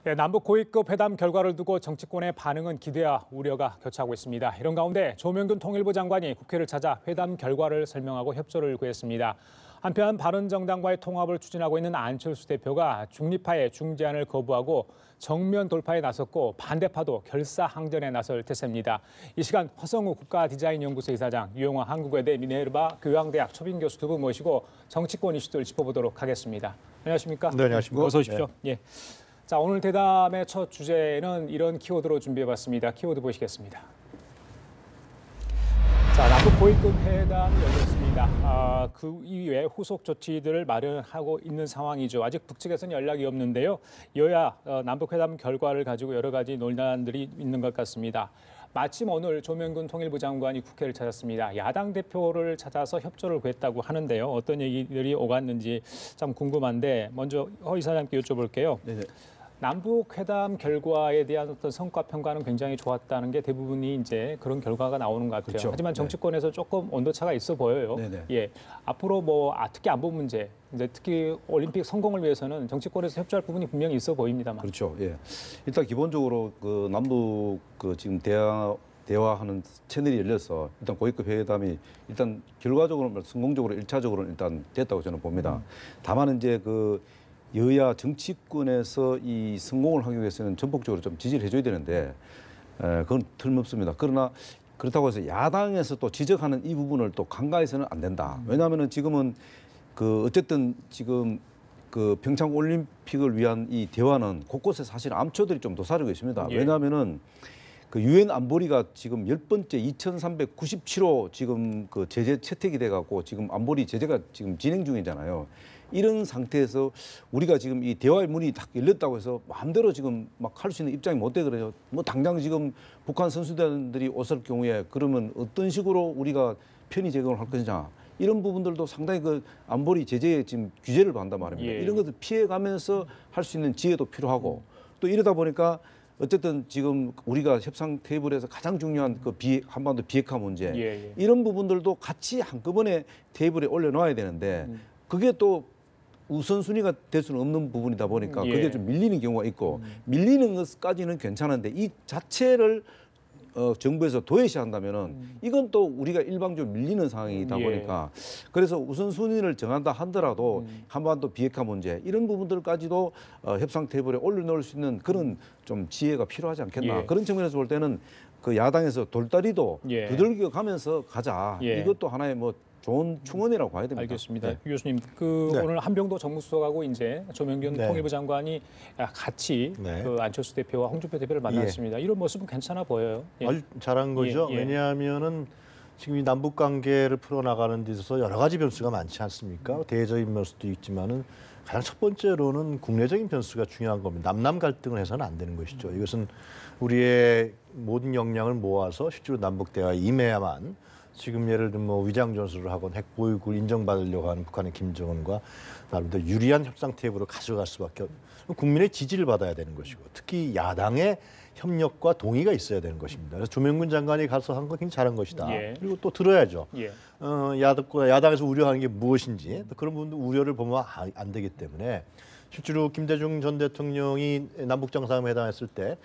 남북 고위급 회담 결과를 두고 정치권의 반응은 기대와 우려가 교차하고 있습니다. 이런 가운데 조명균 통일부 장관이 국회를 찾아 회담 결과를 설명하고 협조를 구했습니다. 한편 바른정당과의 통합을 추진하고 있는 안철수 대표가 중립파의 중재안을 거부하고 정면 돌파에 나섰고 반대파도 결사항전에 나설 태세입니다. 이 시간 허성우 국가디자인연구소 이사장, 유영화 한국외대 미네르바 교양대학 초빙 교수 두 분 모시고 정치권 이슈들 짚어보도록 하겠습니다. 안녕하십니까? 네, 안녕하십니까? 어서 오십시오. 네. 자, 오늘 대담의 첫 주제는 이런 키워드로 준비해봤습니다. 키워드 보시겠습니다. 자, 남북 고위급 회담이 열렸습니다. 그 이후에 후속 조치들을 마련하고 있는 상황이죠. 아직 북측에서는 연락이 없는데요. 여야 남북 회담 결과를 가지고 여러 가지 논란들이 있는 것 같습니다. 마침 오늘 조명균 통일부 장관이 국회를 찾았습니다. 야당 대표를 찾아서 협조를 구했다고 하는데요. 어떤 얘기들이 오갔는지 참 궁금한데 먼저 허 이사장께 여쭤볼게요. 네네. 남북 회담 결과에 대한 어떤 성과 평가는 굉장히 좋았다는 게 대부분이 이제 그런 결과가 나오는 것 같아요. 그렇죠. 하지만 정치권에서 조금 온도차가 있어 보여요. 네네. 예, 앞으로 특히 안보 문제, 이제 특히 올림픽 성공을 위해서는 정치권에서 협조할 부분이 분명히 있어 보입니다만. 그렇죠. 예. 일단 기본적으로 그 남북 지금 대화하는 채널이 열려서 일단 고위급 회담이 일단 결과적으로 성공적으로 1차적으로는 일단 됐다고 저는 봅니다. 다만 이제 그 여야 정치권에서 이 성공을 하기 위해서는 전폭적으로 좀 지지를 해줘야 되는데 그건 틀림없습니다. 그러나 그렇다고 해서 야당에서 또 지적하는 이 부분을 또 간과해서는 안 된다. 왜냐하면은 지금은 그 어쨌든 지금 그 평창 올림픽을 위한 이 대화는 곳곳에 사실 암초들이 좀 도사리고 있습니다. 예. 왜냐하면은 그 유엔 안보리가 지금 10번째 2397호 지금 그 제재 채택이 돼 갖고 지금 안보리 제재가 지금 진행 중이잖아요. 이런 상태에서 우리가 지금 이 대화의 문이 딱 열렸다고 해서 마음대로 지금 막 할 수 있는 입장이 못 되더라고요. 뭐 당장 지금 북한 선수단들이 왔을 경우에 그러면 어떤 식으로 우리가 편의 제공을 할 것이냐. 이런 부분들도 상당히 그 안보리 제재에 지금 규제를 받는단 말입니다. 예. 이런 것을 피해가면서 할 수 있는 지혜도 필요하고 또 이러다 보니까 어쨌든 지금 우리가 협상 테이블에서 가장 중요한 그 한반도 비핵화 문제 예. 이런 부분들도 같이 한꺼번에 테이블에 올려놓아야 되는데 그게 또 우선순위가 될 수는 없는 부분이다 보니까 예. 그게 좀 밀리는 경우가 있고 밀리는 것까지는 괜찮은데 이 자체를 정부에서 도외시한다면은 이건 또 우리가 일방적으로 밀리는 상황이다 예. 보니까 그래서 우선순위를 정한다 하더라도 한반도 비핵화 문제 이런 부분들까지도 협상 테이블에 올려놓을 수 있는 그런 좀 지혜가 필요하지 않겠나. 예. 그런 측면에서 볼 때는 그 야당에서 돌다리도 예. 두들겨 가면서 가자. 예. 이것도 하나의 뭐 좋은 충원이라고 봐야 됩니다. 알겠습니다. 네. 유 교수님, 네. 오늘 한병도 정무수석하고 이제 조명균 네. 통일부 장관이 같이 네. 그 안철수 대표와 홍준표 대표를 만났습니다. 이런 모습은 괜찮아 보여요. 예. 아주 잘한 거죠. 예. 왜냐하면은 지금 이 남북 관계를 풀어나가는 데 있어서 여러 가지 변수가 많지 않습니까? 대외적인 변수도 있지만은 가장 첫 번째로는 국내적인 변수가 중요한 겁니다. 남남 갈등을 해서는 안 되는 것이죠. 이것은 우리의 모든 역량을 모아서 실제로 남북 대화에 임해야만 지금 예를 들면 뭐 위장 전술을 하건 핵 보유국을 인정받으려고 하는 북한의 김정은과 나름대로 유리한 협상 테이블을 가져갈 수밖에 국민의 지지를 받아야 되는 것이고 특히 야당의 협력과 동의가 있어야 되는 것입니다. 그래서 조명균 장관이 가서 한 건 굉장히 잘한 것이다. 예. 그리고 또 들어야죠. 예. 야당에서 우려하는 게 무엇인지 또 그런 부분도 우려를 보면 안 되기 때문에 실제로 김대중 전 대통령이 남북 정상회담했을 때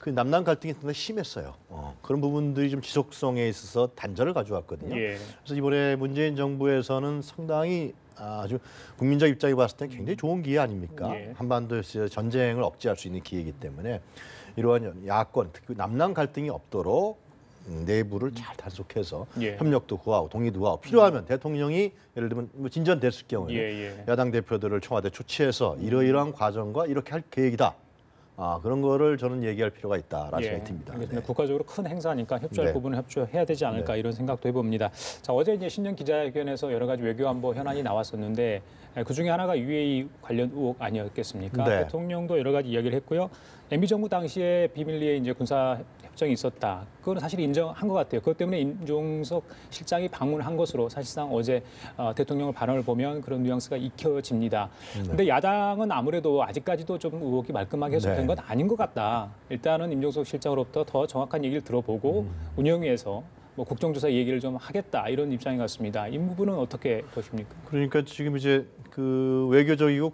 그 남남 갈등이 상당히 심했어요. 그런 부분들이 좀 지속성에 있어서 단절을 가져왔거든요. 예. 그래서 이번에 문재인 정부에서는 상당히 아주 국민적 입장에 봤을 때 굉장히 좋은 기회 아닙니까? 예. 한반도에서 전쟁을 억제할 수 있는 기회이기 때문에 이러한 야권, 특히 남남 갈등이 없도록 내부를 잘 단속해서 예. 협력도 구하고 동의도 구하고 필요하면 대통령이 예를 들면 뭐 진전됐을 경우에 예. 야당 대표들을 청와대 초치해서 이러이러한 과정과 이렇게 할 계획이다. 그런 거를 저는 얘기할 필요가 있다라는 생각이 듭니다. 알겠습니다. 네. 국가적으로 큰 행사니까 협조할 네. 부분은 협조해야 되지 않을까 이런 생각도 해봅니다. 자, 어제 이제 신년 기자회견에서 여러 가지 외교안보 현안이 나왔었는데 그 중에 하나가 UAE 관련 의혹 아니었겠습니까? 네. 대통령도 여러 가지 이야기를 했고요. MB 정부 당시에 비밀리에 이제 군사 협정이 있었다. 그건 사실 인정한 것 같아요. 그것 때문에 임종석 실장이 방문한 것으로 사실상 어제 대통령의 발언을 보면 그런 뉘앙스가 익혀집니다. 그런데 야당은 아무래도 아직까지도 좀 의혹이 말끔하게 해소된 건 아닌 것 같다. 일단은 임종석 실장으로부터 더 정확한 얘기를 들어보고 운영위에서 뭐 국정조사 얘기를 좀 하겠다 이런 입장인 것 같습니다. 이 부분은 어떻게 보십니까? 그러니까 지금 이제 그 외교적이고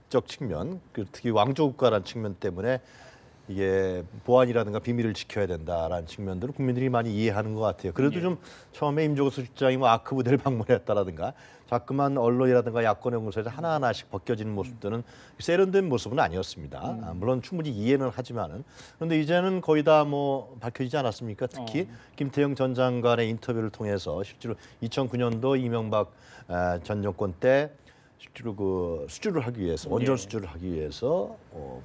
정책적 측면, 특히 왕조 국가라는 측면 때문에 이게 보안이라든가 비밀을 지켜야 된다라는 측면들을 국민들이 많이 이해하는 것 같아요. 그래도 좀 처음에 임종수 실장이 뭐 아크 부대를 방문했다라든가 자꾸만 언론이라든가 야권의 공세에서 하나하나씩 벗겨지는 모습들은 세련된 모습은 아니었습니다. 물론 충분히 이해는 하지만은 그런데 이제는 거의 다 뭐 밝혀지지 않았습니까? 특히 김태형 전 장관의 인터뷰를 통해서 실제로 2009년도 이명박 전 정권 때 실제로 그 수주를 하기 위해서 원전 수주를 하기 위해서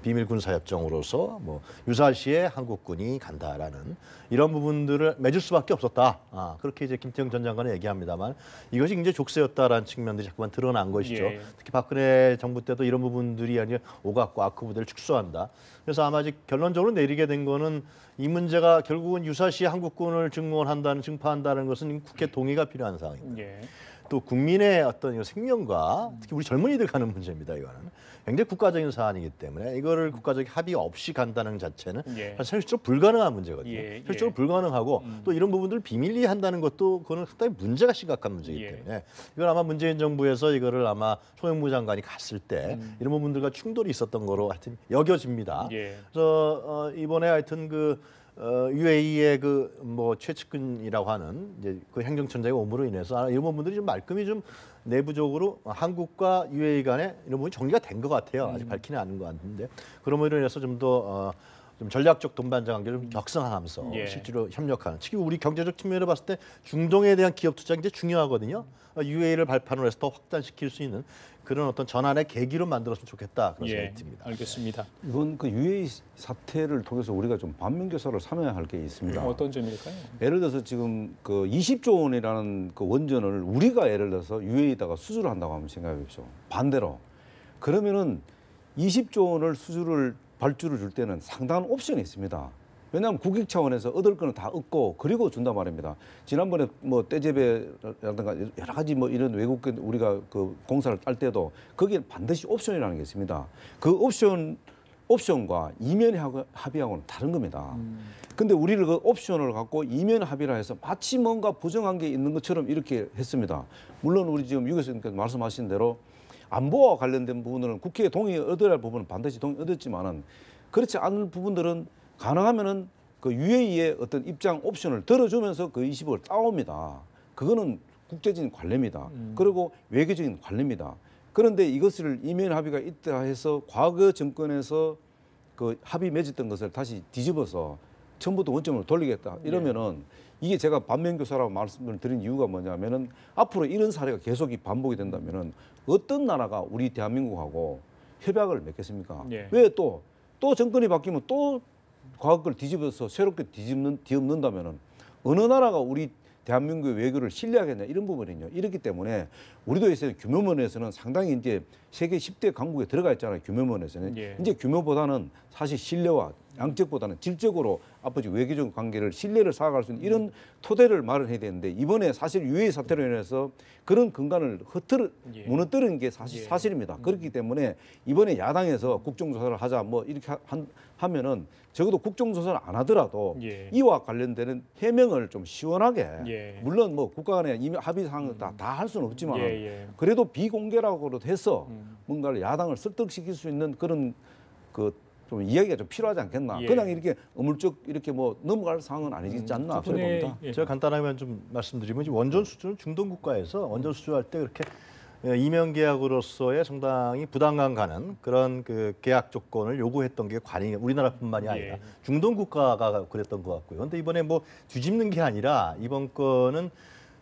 비밀 군사 협정으로서 뭐 유사시에 한국군이 간다라는 이런 부분들을 맺을 수밖에 없었다. 그렇게 이제 김태형 전 장관은 얘기합니다만 이것이 굉장히 족쇄였다라는 측면들이 자꾸만 드러난 것이죠. 예. 특히 박근혜 정부 때도 이런 부분들이 아니라 오갔고 아크 부대를 축소한다. 그래서 아마 아직 결론적으로 내리게 된 거는 이 문제가 결국은 유사시에 한국군을 증원한다는 증파한다는 것은 국회 동의가 필요한 상황입니다. 예. 또 국민의 어떤 생명과 특히 우리 젊은이들 가는 문제입니다. 이거는 굉장히 국가적인 사안이기 때문에 이거를 국가적 합의 없이 간다는 자체는 예. 사실 실제로 불가능한 문제거든요. 예. 실제로 불가능하고 또 이런 부분들을 비밀리에 한다는 것도 그거는 상당히 문제가 심각한 문제이기 예. 때문에 이걸 아마 문재인 정부에서 이거를 아마 송영무 장관이 갔을 때 이런 부분들과 충돌이 있었던 거로 하여튼 여겨집니다. 예. 그래서 이번에 하여튼 UAE의 뭐 최측근이라고 하는 이제 그 행정처장의 업무로 인해서 이런 부분들이 좀 말끔히 좀 내부적으로 한국과 UAE 간에 이런 부분이 정리가 된 것 같아요. 아직 밝히는 않은 것 같은데 그러므로 인해서 좀 더 좀 전략적 동반자 관계를 좀 격상하면서 예. 실제로 협력하는. 특히 우리 경제적 측면으로 봤을 때 중동에 대한 기업 투자 굉장히 중요하거든요. UAE를 발판으로 해서 더 확단시킬 수 있는 그런 어떤 전환의 계기로 만들었으면 좋겠다 그런 생각이 듭니다. 알겠습니다. 이번 그 UAE 사태를 통해서 우리가 좀 반면교사를 삼아야 할 게 있습니다. 어떤 점일까요? 예를 들어서 지금 그 20조 원이라는 그 원전을 우리가 예를 들어서 UAE에다가 수주를 한다고 하면 생각해 보십시오. 반대로 그러면은 20조 원을 수주를 발주를 줄 때는 상당한 옵션이 있습니다. 왜냐하면 국익 차원에서 얻을 거는 다 얻고 그리고 준단 말입니다. 지난번에 뭐 떼제베라든가 여러 가지 뭐 이런 외국 우리가 그 공사를 딸 때도 거기에 반드시 옵션이라는 게 있습니다. 그 옵션과 이면 합의하고는 다른 겁니다. 근데 우리를 그 옵션을 갖고 이면 합의라 해서 마치 뭔가 부정한 게 있는 것처럼 이렇게 했습니다. 물론 우리 지금 유 교수님께서 말씀하신 대로 안보와 관련된 부분은 국회에 동의 얻어야 할 부분은 반드시 동의 얻었지만은 그렇지 않은 부분들은 가능하면은 그 UAE의 어떤 입장 옵션을 들어주면서 그 20억을 따옵니다. 그거는 국제적인 관례입니다. 그리고 외교적인 관례입니다. 그런데 이것을 이면 합의가 있다 해서 과거 정권에서 그 합의 맺었던 것을 다시 뒤집어서 처음부터 원점으로 돌리겠다 이러면은 이게 제가 반면교사라고 말씀을 드린 이유가 뭐냐면은 앞으로 이런 사례가 계속 반복이 된다면은 어떤 나라가 우리 대한민국하고 협약을 맺겠습니까? 예. 왜 또 정권이 바뀌면 또 과거 걸 뒤집어서 새롭게 뒤집는다면은 어느 나라가 우리 대한민국의 외교를 신뢰하겠냐 이런 부분이요. 이렇기 때문에 우리도 이제 규모면에서는 상당히 이제 세계 10대 강국에 들어가 있잖아요. 규모면에서는 예. 이제 규모보다는 사실 신뢰와 양적보다는 질적으로 앞으로 외교적 관계를 신뢰를 쌓아갈 수 있는 이런 토대를 마련해야 되는데 이번에 사실 UAE 사태로 인해서 그런 근간을 무너뜨리는 게 사실입니다. 그렇기 때문에 이번에 야당에서 국정조사를 하자 뭐 이렇게 하면은 적어도 국정조사를 안 하더라도 이와 관련되는 해명을 좀 시원하게 물론 뭐 국가 간에 이미 합의 사항을 다 할 수는 없지만 그래도 비공개라고도 해서 뭔가를 야당을 설득시킬 수 있는 그런 좀 이야기가 좀 필요하지 않겠나. 그냥 이렇게 어물쩍 이렇게 뭐 넘어갈 상황은 아니지 않나 그래 봅니다. 제가 간단하게 좀 말씀드리면 원전 수주는 중동 국가에서 원전 수주할 때 그렇게 이면 계약으로서의 상당히 부담감 가는 그런 그 계약 조건을 요구했던 게 우리나라뿐만이 아니라 중동 국가가 그랬던 것 같고요. 그런데 이번에 뭐 뒤집는 게 아니라 이번 건은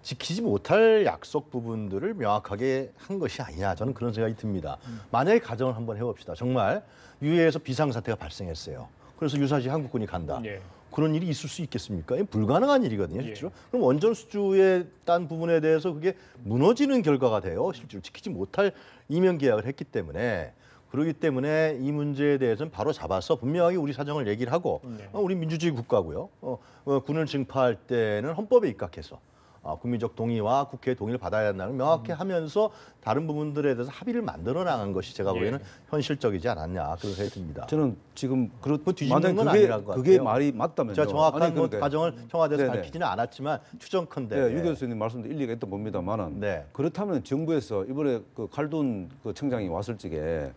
지키지 못할 약속 부분들을 명확하게 한 것이 아니냐 저는 그런 생각이 듭니다. 만약에 가정을 한번 해봅시다. 정말 유해에서 비상사태가 발생했어요. 그래서 유사시 한국군이 간다. 그런 일이 있을 수 있겠습니까? 불가능한 일이거든요, 실제로. 그럼 원전 수주에 딴 부분에 대해서 그게 무너지는 결과가 돼요. 실제로 지키지 못할 이면 계약을 했기 때문에. 그렇기 때문에 이 문제에 대해서는 바로 잡아서 분명하게 우리 사정을 얘기를 하고 우리 민주주의 국가고요. 군을 증파할 때는 헌법에 입각해서 국민적 동의와 국회의 동의를 받아야 한다는 명확히 하면서 다른 부분들에 대해서 합의를 만들어 나간 것이 제가 보기에는 현실적이지 않았냐 그런 생각이 듭니다. 저는 지금 뒤집는 건 아니라는 것 그게 같아요. 말이 맞다면요. 제가 정확한 그러니까. 과정을 청와대에서 밝히지는 않았지만 추정컨대. 유 교수님 말씀도 일리가 있다 봅니다만은 그렇다면 정부에서 이번에 그 칼둔 그 청장이 왔을 적에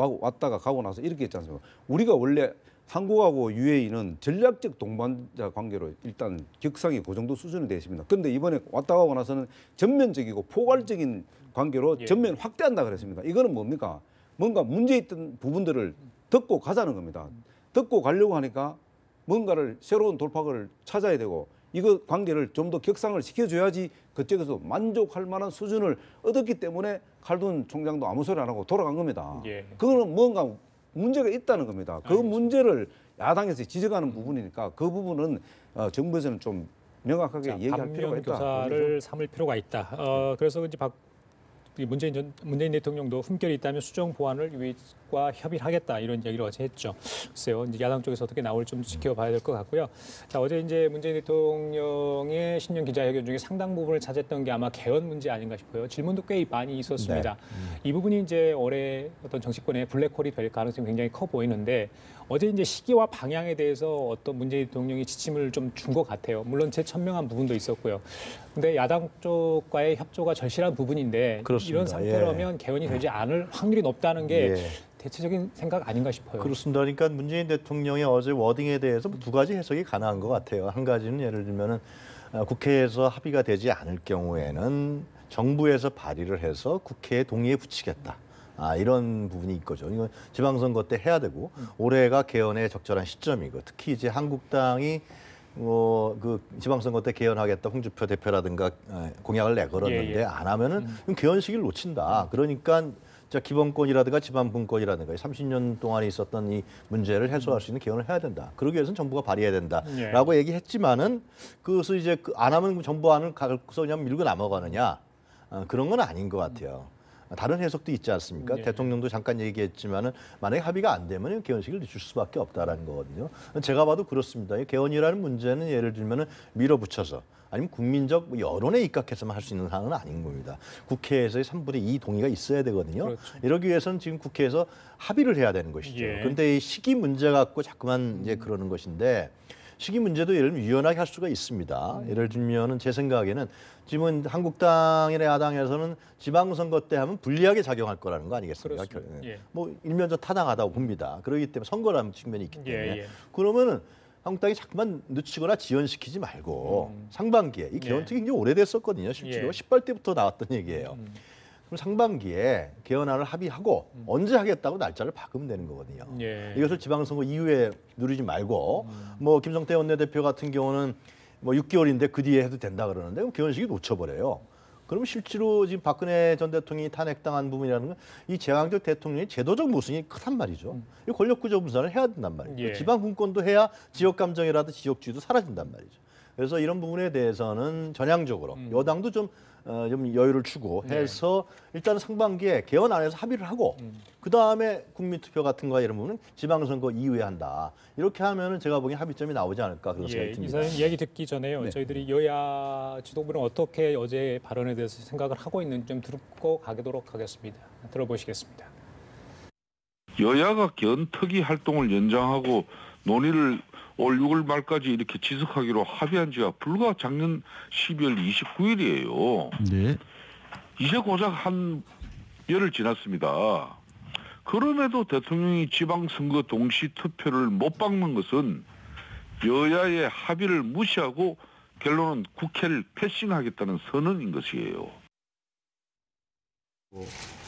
왔다가 가고 나서 이렇게 했지 않습니까? 우리가 원래 한국하고 UAE는 전략적 동반자 관계로 일단 격상이 그 정도 수준이 되어 있습니다. 그런데 이번에 왔다 가고 나서는 전면적이고 포괄적인 관계로 전면 확대한다 그랬습니다. 이거는 뭡니까? 뭔가 문제 있던 부분들을 덮고 가자는 겁니다. 덮고 가려고 하니까 뭔가를 새로운 돌파구를 찾아야 되고 이거 관계를 좀 더 격상을 시켜줘야지 그쪽에서 만족할 만한 수준을 얻었기 때문에 칼둔 총장도 아무 소리 안 하고 돌아간 겁니다. 그거는 뭔가 문제가 있다는 겁니다. 그 문제를 야당에서 지적하는 부분이니까 그 부분은 정부에서는 좀 명확하게 얘기할 필요가 있다. 교사를 삼을 필요가 있다. 그래서 이제 문재인 대통령도 흠결이 있다면 수정 보완을 유엔과 협의를 하겠다 이런 얘기를 어제 했죠. 글쎄요, 이제 야당 쪽에서 어떻게 나올지 좀 지켜봐야 될 것 같고요. 자, 어제 이제 문재인 대통령의 신년 기자회견 중에 상당 부분을 차지했던 게 아마 개헌 문제 아닌가 싶어요. 질문도 꽤 많이 있었습니다. 이 부분이 이제 올해 어떤 정치권의 블랙홀이 될 가능성이 굉장히 커 보이는데 어제 이제 시기와 방향에 대해서 어떤 문재인 대통령이 지침을 좀 준 것 같아요. 물론 재천명한 부분도 있었고요. 근데 야당 쪽과의 협조가 절실한 부분인데 그렇습니다. 이런 상태라면 개헌이 되지 않을 확률이 높다는 게 대체적인 생각 아닌가 싶어요. 그렇습니다. 그러니까 문재인 대통령의 어제 워딩에 대해서 두 가지 해석이 가능한 것 같아요. 한 가지는 예를 들면은 국회에서 합의가 되지 않을 경우에는 정부에서 발의를 해서 국회에 동의에 붙이겠다. 이런 부분이 있거죠. 이건 지방선거 때 해야 되고 올해가 개헌의 적절한 시점이고 특히 이제 한국당이 그 지방선거 때 개헌하겠다 홍준표 대표라든가 공약을 내걸었는데 안 하면은 개헌 시기를 놓친다. 그러니까 기본권이라든가 지방분권이라든가 30년 동안 있었던 이 문제를 해소할 수 있는 개헌을 해야 된다. 그러기 위해서는 정부가 발의해야 된다라고 얘기했지만은 그것을 이제 안 하면 정부안을 가서 그냥 밀고 넘어가느냐 그런 건 아닌 것 같아요. 다른 해석도 있지 않습니까? 대통령도 잠깐 얘기했지만은 만약에 합의가 안 되면 개헌식을 늦출 수밖에 없다라는 거거든요. 제가 봐도 그렇습니다. 개헌이라는 문제는 예를 들면은 밀어붙여서 아니면 국민적 여론에 입각해서만 할 수 있는 사항은 아닌 겁니다. 국회에서의 3분의 2 동의가 있어야 되거든요. 그렇죠. 이러기 위해서는 지금 국회에서 합의를 해야 되는 것이죠. 그런데 이 시기 문제 갖고 자꾸만 이제 그러는 것인데 시기 문제도 예를 들면 유연하게 할 수가 있습니다. 예를 들면은 제 생각에는 지금은 한국당이나 야당에서는 지방선거 때 하면 불리하게 작용할 거라는 거 아니겠습니까? 뭐 일면적 타당하다고 봅니다. 그렇기 때문에 선거라는 측면이 있기 때문에 그러면은 한국당이 자꾸만 늦추거나 지연시키지 말고 상반기에 이 개헌특위 굉장히 오래됐었거든요. 실제로 10발 때부터 나왔던 얘기예요. 그럼 상반기에 개헌안을 합의하고 언제 하겠다고 날짜를 박으면 되는 거거든요. 이것을 지방선거 이후에 누리지 말고 뭐 김성태 원내대표 같은 경우는 뭐 6개월인데 그 뒤에 해도 된다 그러는데 그럼 개헌식이 놓쳐버려요. 그러면 실제로 지금 박근혜 전 대통령이 탄핵당한 부분이라는 건 이 제왕적 대통령의 제도적 모순이 크단 말이죠. 이 권력구조 분산을 해야 된단 말이죠. 지방 분권도 해야 지역 감정이라든지 지역주의도 사라진단 말이죠. 그래서 이런 부분에 대해서는 전향적으로 여당도 좀 여유를 주고 해서 일단은 상반기에 개헌 안에서 합의를 하고 그다음에 국민투표 같은 거 이런 부분은 지방선거 이후에 한다. 이렇게 하면은 제가 보기엔 합의점이 나오지 않을까 그런 생각이 듭니다. 이사님 이야기 듣기 전에요. 저희들이 여야 지도부는 어떻게 어제 발언에 대해서 생각을 하고 있는지 좀 듣고 가도록 하겠습니다. 들어보시겠습니다. 여야가 개헌특위 활동을 연장하고 논의를 올 6월 말까지 이렇게 지속하기로 합의한 지가 불과 작년 12월 29일이에요. 네. 이제 고작 한 열흘 지났습니다. 그럼에도 대통령이 지방선거 동시 투표를 못 박는 것은 여야의 합의를 무시하고 결론은 국회를 패싱하겠다는 선언인 것이에요.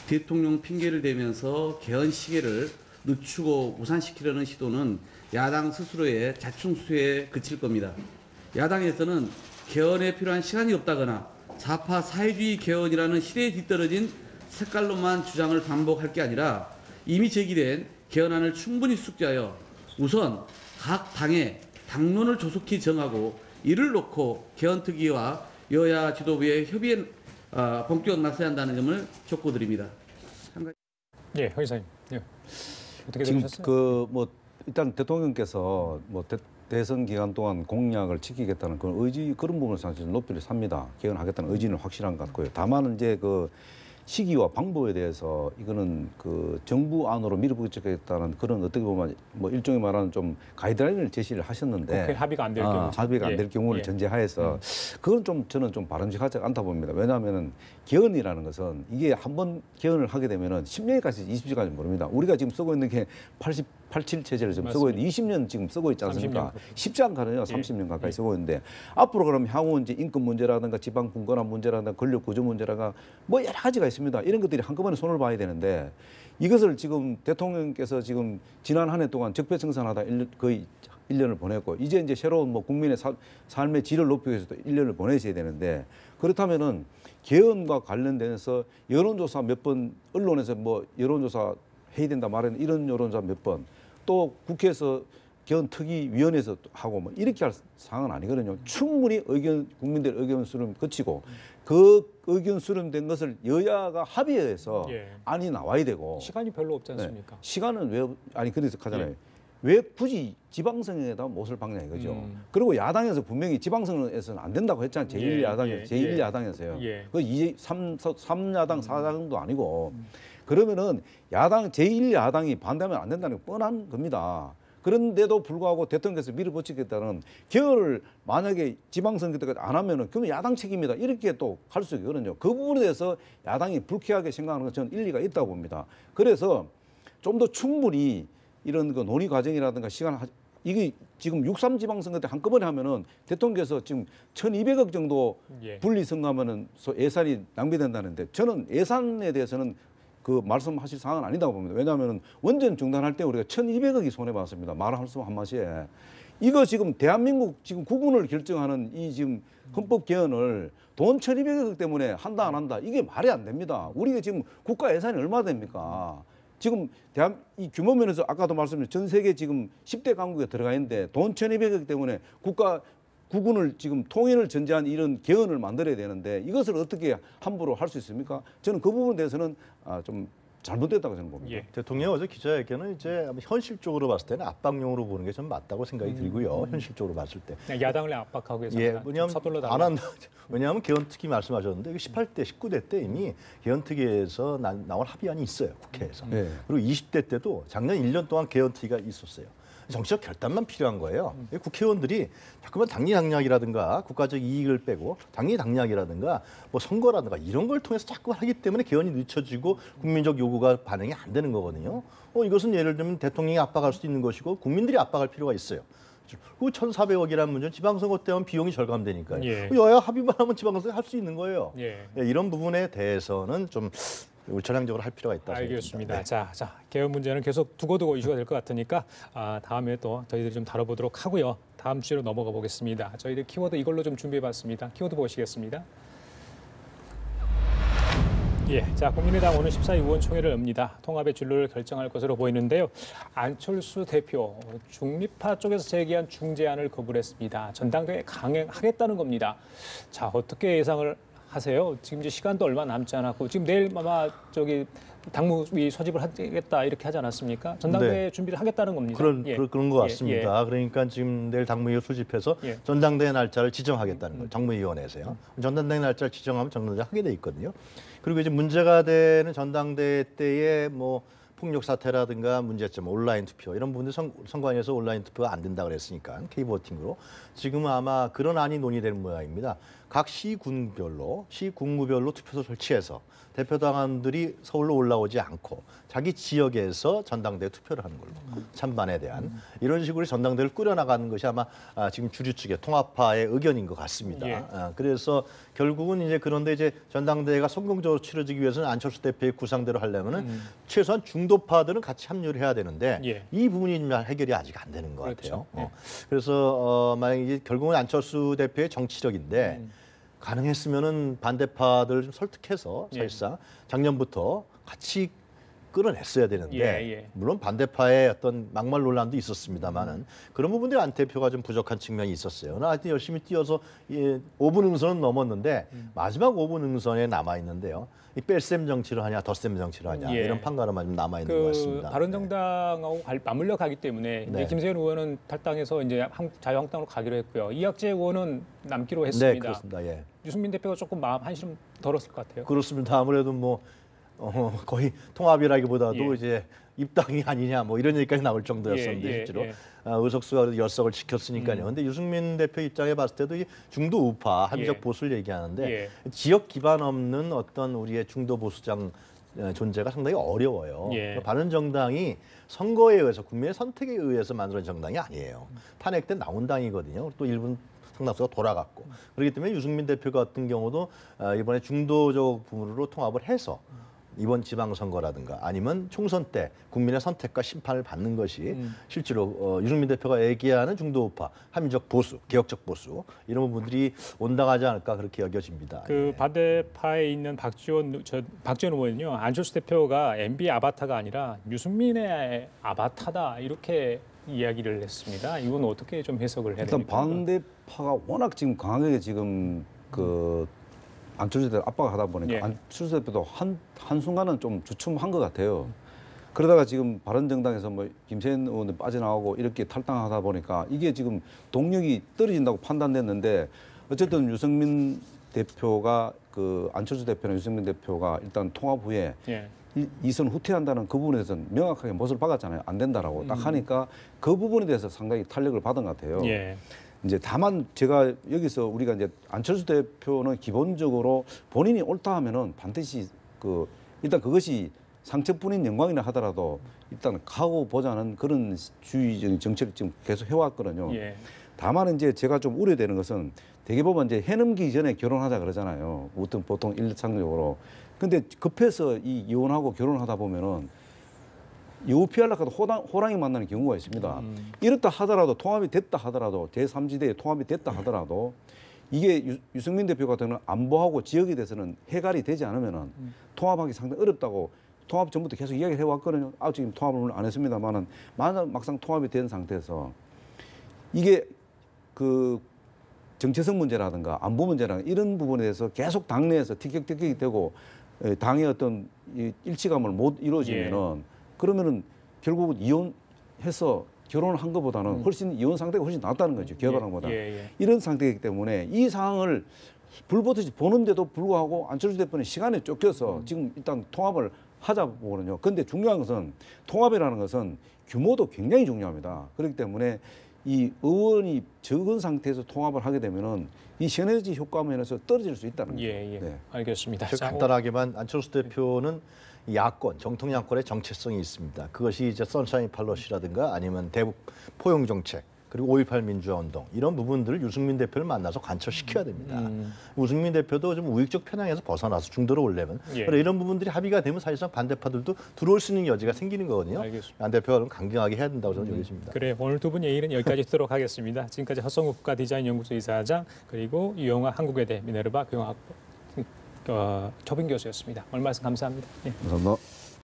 대통령 핑계를 대면서 개헌 시기를 늦추고 무산시키려는 시도는 야당 스스로의 자충수에 그칠 겁니다. 야당에서는 개헌에 필요한 시간이 없다거나 좌파 사회주의 개헌이라는 시대에 뒤떨어진 색깔로만 주장을 반복할 게 아니라 이미 제기된 개헌안을 충분히 숙지하여 우선 각 당의 당론을 조속히 정하고 이를 놓고 개헌특위와 여야 지도부의 협의에 본격 나서야 한다는 점을 촉구드립니다. 황 이사님. 어떻게 지금 들으셨어요? 일단 대통령께서 대선 기간 동안 공약을 지키겠다는 그런 의지 그런 부분을 사실 높이를 삽니다. 개헌하겠다는 의지는 확실한 것 같고요. 다만 이제 시기와 방법에 대해서 이거는 그 정부 안으로 밀어붙이겠다는 그런 어떻게 보면 뭐 일종의 말하는 좀 가이드라인을 제시를 하셨는데 국회 합의가 안 될 경우 합의가 안 될 경우를 전제하에서 그건 좀 저는 좀 바람직하지 않다 봅니다. 왜냐하면은 개헌이라는 것은 이게 한번 개헌을 하게 되면은 10년이 갈지 20년이 갈지 모릅니다. 우리가 지금 쓰고 있는 게 87 체제를 지금 쓰고 있는데 20년 지금 쓰고 있지 않습니까? 30년. 쉽지 않거든요. 30년 가까이 쓰고 있는데 앞으로 그럼 향후 이제 인권 문제라든가 지방 분권화 문제라든가 권력 구조 문제라든가 뭐 여러 가지가 있습니다. 이런 것들이 한꺼번에 손을 봐야 되는데 이것을 지금 대통령께서 지금 지난 한 해 동안 적폐청산하다 거의 1년을 보냈고 이제 새로운 뭐 국민의 삶의 질을 높이기 위해서도 1년을 보내셔야 되는데 그렇다면은 개헌과 관련돼서 여론조사 몇 번 언론에서 뭐 여론조사 해야 된다 말하는 이런 여론조사 몇 번 또 국회에서 개헌 특위위원회에서 하고 뭐 이렇게 할 상황은 아니거든요. 충분히 국민들 의견 수렴 거치고 그 의견 수렴된 것을 여야가 합의해서 안이 나와야 되고 시간이 별로 없지 않습니까? 시간은 왜 아니 그래서 하잖아요. 왜 굳이 지방선거에다 못을 박냐 이거죠. 그리고 야당에서 분명히 지방선거에서는 안 된다고 했잖아요. 제1야당에서. 제1야당에서요. 그 3야당, 4야당도 아니고. 그러면은 제1야당이 반대하면 안 된다는 게 뻔한 겁니다. 그런데도 불구하고 대통령께서 밀어붙이겠다는 개헌을 만약에 지방선거 때까지 안 하면은 그러면 야당 책임이다. 이렇게 또 갈 수 있거든요. 그 부분에 대해서 야당이 불쾌하게 생각하는 건 저는 일리가 있다고 봅니다. 그래서 좀 더 충분히 이런 그 논의 과정이라든가 이게 지금 6.3 지방선거 때 한꺼번에 하면은 대통령께서 지금 1,200억 정도 분리선거하면은 예산이 낭비된다는데 저는 예산에 대해서는 그 말씀하실 사항은 아니다고 봅니다. 왜냐하면 원전 중단할 때 우리가 1,200억이 손해봤습니다. 말할 수 한마디에. 이거 지금 대한민국 지금 구분을 결정하는 이 지금 헌법 개헌을 돈 1,200억 때문에 한다 안 한다 이게 말이 안 됩니다. 우리가 지금 국가 예산이 얼마 됩니까? 지금 이 규모 면에서 아까도 말씀드린 전 세계 지금 10대 강국에 들어가 있는데 돈 1,200억 때문에 국가 구분을 지금 통일을 전제한 이런 개헌을 만들어야 되는데 이것을 어떻게 함부로 할 수 있습니까? 저는 그 부분에 대해서는 좀 잘못됐다고 저는 봅니다. 대통령 어제 기자회견은 이제 현실적으로 봤을 때는 압박용으로 보는 게 좀 맞다고 생각이 들고요. 현실적으로 봤을 때. 야당을 압박하기 위해서 왜냐하면 개헌특위 말씀하셨는데 18대, 19대 때 이미 개헌특위에서 나온 합의안이 있어요. 국회에서. 그리고 20대 때도 작년 1년 동안 개헌특위가 있었어요. 정치적 결단만 필요한 거예요. 국회의원들이 자꾸만 당리당략이라든가 국가적 이익을 빼고 당리당략이라든가 뭐 선거라든가 이런 걸 통해서 자꾸 하기 때문에 개헌이 늦춰지고 국민적 요구가 반영이 안 되는 거거든요. 이것은 예를 들면 대통령이 압박할 수도 있는 것이고 국민들이 압박할 필요가 있어요. 그 1,400억이라는 문제는 지방선거 때면 비용이 절감되니까요. 여야 합의만 하면 지방선거 할 수 있는 거예요. 이런 부분에 대해서는 좀 전향적으로 할 필요가 있다. 알겠습니다. 자, 개헌 문제는 계속 두고두고 이슈가 될 것 같으니까 다음에 또 저희들이 좀 다뤄보도록 하고요. 다음 주제로 넘어가 보겠습니다. 저희들 키워드 이걸로 좀 준비해봤습니다. 키워드 보시겠습니다. 자, 국민의당 오늘 14일 의원총회를 엽니다. 통합의 진로를 결정할 것으로 보이는데요. 안철수 대표 중립파 쪽에서 제기한 중재안을 거부했습니다. 전당대회 강행하겠다는 겁니다. 자, 어떻게 예상을 하세요? 지금 이제 시간도 얼마 남지 않았고 지금 내일 아마 당무위 소집을 하겠다 이렇게 하지 않았습니까? 전당대회 준비를 하겠다는 겁니다. 그런 것 같습니다. 그러니까 지금 내일 당무위를 소집해서 전당대회 날짜를 지정하겠다는 거예요. 당무위원회에서요. 전당대회 날짜를 지정하면 전당대회 하게 돼 있거든요. 그리고 이제 문제가 되는 전당대회 때에 뭐 폭력 사태라든가 문제점, 온라인 투표 이런 부분들 선관위에서 온라인 투표가 안 된다 그랬으니까 K보팅으로 지금은 아마 그런 안이 논의될 모양입니다. 각 시군별로 시군구별로 투표소 설치해서 대표당원들이 서울로 올라오지 않고 자기 지역에서 전당대회 투표를 하는 걸로 찬반에 대한 이런 식으로 전당대회를 꾸려나가는 것이 아마 지금 주류 측의 통합파의 의견인 것 같습니다. 그래서 결국은 이제 그런데 이제 전당대회가 성공적으로 치러지기 위해서는 안철수 대표의 구상대로 하려면은 최소한 중도파들은 같이 합류를 해야 되는데 이 부분이 해결이 아직 안 되는 것 같아요. 그래서 만약에 결국은 안철수 대표의 정치력인데 가능했으면은 반대파들 좀 설득해서 사실상 작년부터 같이 끌어냈어야 되는데 예. 물론 반대파의 어떤 막말 논란도 있었습니다만은 그런 부분들이 안 대표가 좀 부족한 측면이 있었어요. 하여튼 열심히 뛰어서 5분 응선은 넘었는데 마지막 5분 응선에 남아 있는데요. 이 뺄셈 정치를 하냐 덧셈 정치를 하냐 예. 이런 판가름만 좀 남아 있는 것 같습니다. 바른정당하고 맞물려 가기 때문에 이제 네. 김세현 의원은 탈당해서 이제 자유한국당으로 가기로 했고요. 이학재 의원은 남기로 네, 했습니다. 그렇습니다. 예. 유승민 대표가 조금 마음 한시름 덜었을 것 같아요. 그렇습니다. 아무래도 뭐 거의 통합이라기보다도 예. 이제 입당이 아니냐 뭐 이런 얘기까지 나올 정도였었는데 예, 실제로 예. 의석수가 10석을 지켰으니까요. 근데 유승민 대표 입장에 봤을 때도 이 중도 우파 합리적 예. 보수를 얘기하는데 예. 지역 기반 없는 어떤 우리의 중도 보수장 존재가 상당히 어려워요. 예. 바른정당이 선거에 의해서 국민의 선택에 의해서 만들어진 정당이 아니에요. 탄핵 때 나온 당이거든요. 또 일본 상당수가 돌아갔고 그렇기 때문에 유승민 대표 같은 경우도 이번에 중도적 부분으로 통합을 해서 이번 지방선거라든가 아니면 총선 때 국민의 선택과 심판을 받는 것이 실제로 유승민 대표가 얘기하는 중도우파, 합리적 보수, 개혁적 보수 이런 부분들이 온당하지 않을까 그렇게 여겨집니다. 그 예. 반대파에 있는 박지원 의원은요. 안철수 대표가 MB 아바타가 아니라 유승민의 아바타다 이렇게 이야기를 했습니다. 이건 어떻게 좀 해석을 해야 일단 됩니까? 반대파가 워낙 지금 강하게 지금 그 안철수 대표 압박을 하다 보니까 예. 안철수 대표도 한순간은 좀 주춤한 것 같아요. 그러다가 지금 바른정당에서 뭐 김세현 의원도 빠져나오고 이렇게 탈당하다 보니까 이게 지금 동력이 떨어진다고 판단됐는데 어쨌든 유승민 대표가 그 안철수 대표나 유승민 대표가 일단 통합 후에 예. 이선 후퇴한다는 그 부분에 대해서는 명확하게 못을 박았잖아요. 안 된다라고 딱 하니까 그 부분에 대해서 상당히 탄력을 받은 것 같아요. 예. 이제 다만 제가 여기서 우리가 이제 안철수 대표는 기본적으로 본인이 옳다 하면은 반드시 그 일단 그것이 상처뿐인 영광이라 하더라도 일단 가고 보자는 그런 주의적인 정책을 지금 계속 해왔거든요. 예. 다만 이제 제가 좀 우려되는 것은 대개 보면 이제 해 넘기 전에 결혼하자 그러잖아요. 보통 일상적으로. 근데 급해서 이 이혼하고 결혼하다 보면은 이후 피하려고 하도 호랑이 만나는 경우가 있습니다. 이렇다 하더라도 통합이 됐다 하더라도 제3지대에 통합이 됐다 하더라도 이게 유승민 대표 같은 경우는 안보하고 지역에 대해서는 해갈이 되지 않으면은 통합하기 상당히 어렵다고 통합 전부터 계속 이야기를 해왔거든요. 지금 통합을 안 했습니다만은 막상 통합이 된 상태에서 이게 그 정체성 문제라든가 안보 문제라든가 이런 부분에 대해서 계속 당내에서 티격태격이 되고 당의 어떤 일치감을 못 이루어지면은 그러면은 결국 이혼해서 결혼을 한 것보다는 훨씬 이혼 상태가 훨씬 낫다는 거죠. 개발한 것보다. 이런 상태이기 때문에 이 상황을 불보듯이 보는데도 불구하고 안철수 대표는 시간에 쫓겨서 지금 일단 통합을 하자 보거든요. 그런데 중요한 것은 통합이라는 것은 규모도 굉장히 중요합니다. 그렇기 때문에 이 의원이 적은 상태에서 통합을 하게 되면은 이 시너지 효과 면에서 떨어질 수 있다는 거죠. 네. 알겠습니다. 간단하게만 안철수 대표는 야권, 정통 야권의 정체성이 있습니다. 그것이 이제 선샤인 팔러시라든가 아니면 대북 포용 정책 그리고 5.18 민주화 운동 이런 부분들을 유승민 대표를 만나서 관철시켜야 됩니다. 유승민 대표도 좀 우익적 편향에서 벗어나서 중도로 오려면 이런 부분들이 합의가 되면 사실상 반대파들도 들어올 수 있는 여지가 생기는 거거든요. 알겠습니다. 안 대표가 강경하게 해야 된다고 저는 여겨집니다. 그래 오늘 두 분 얘기는 여기까지 듣도록 하겠습니다. 지금까지 허성우 국가디자인연구소 이사장 그리고 유영아 한국외대 미네르바 교양학부 초빙 교수였습니다. 오늘 말씀 감사합니다. 감사합니다.